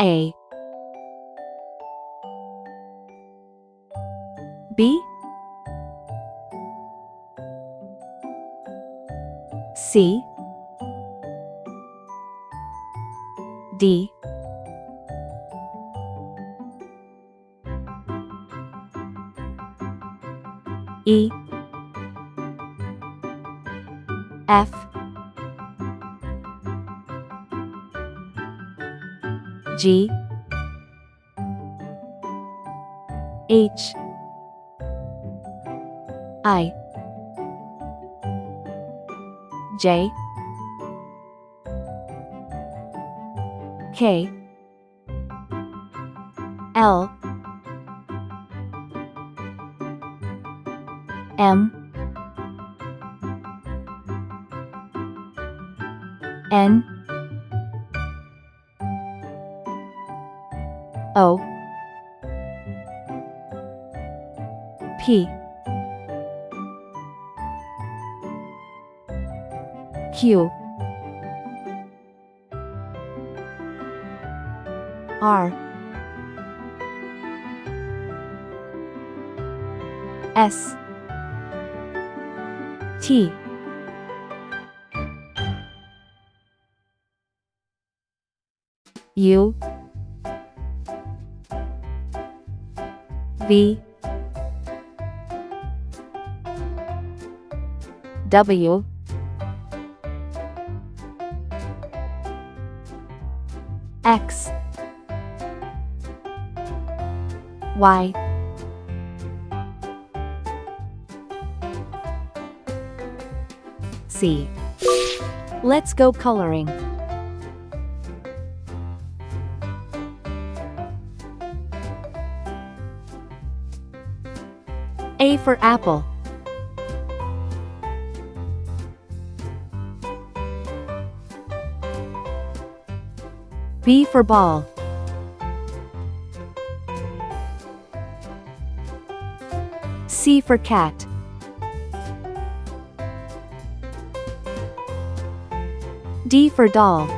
A, B, C, D, E, F, G, H, I, J, K, L, M, N, O, P, Q, R, S, T, U, V, W, X, Y, Z. Let's go coloring. A for apple. B for ball. C for cat. D for doll.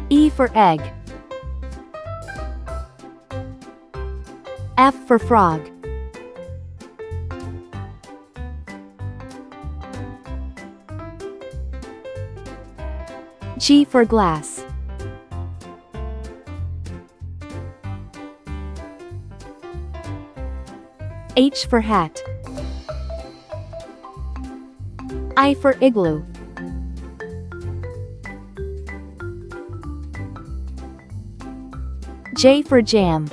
E for egg. F for frog. G for glass. H for hat. I for igloo. J for jam.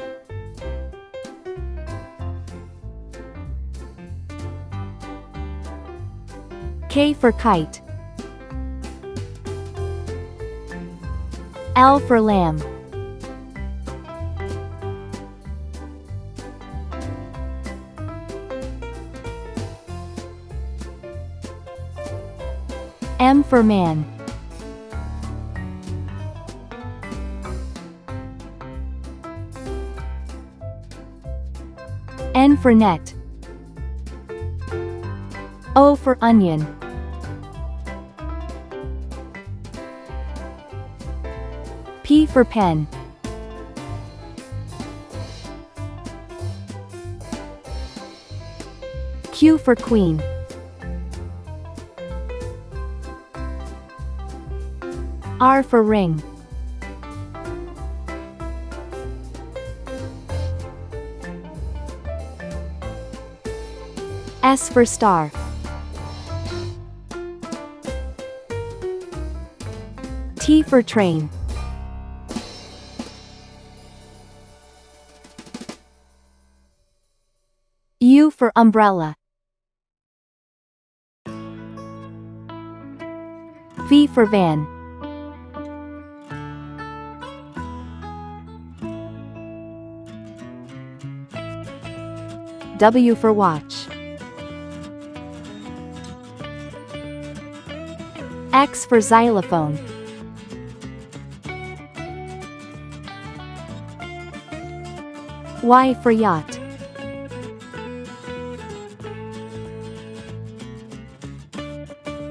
K for kite. L for lamb. M for man. N for net. O for onion. P for pen. Q for queen. R for ring. S for star. T for train. U for umbrella. V for van. W for watch. X for xylophone. Y for yacht.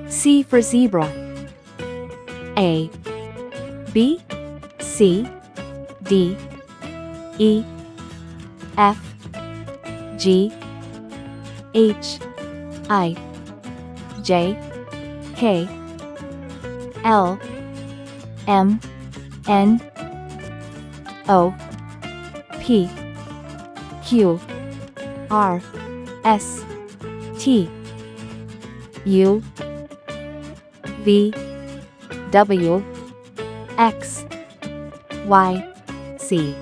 C for zebra. A B C D E F G H I J K L M N O P Q R S T U V W X Y Z.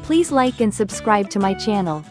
Please like and subscribe to my channel.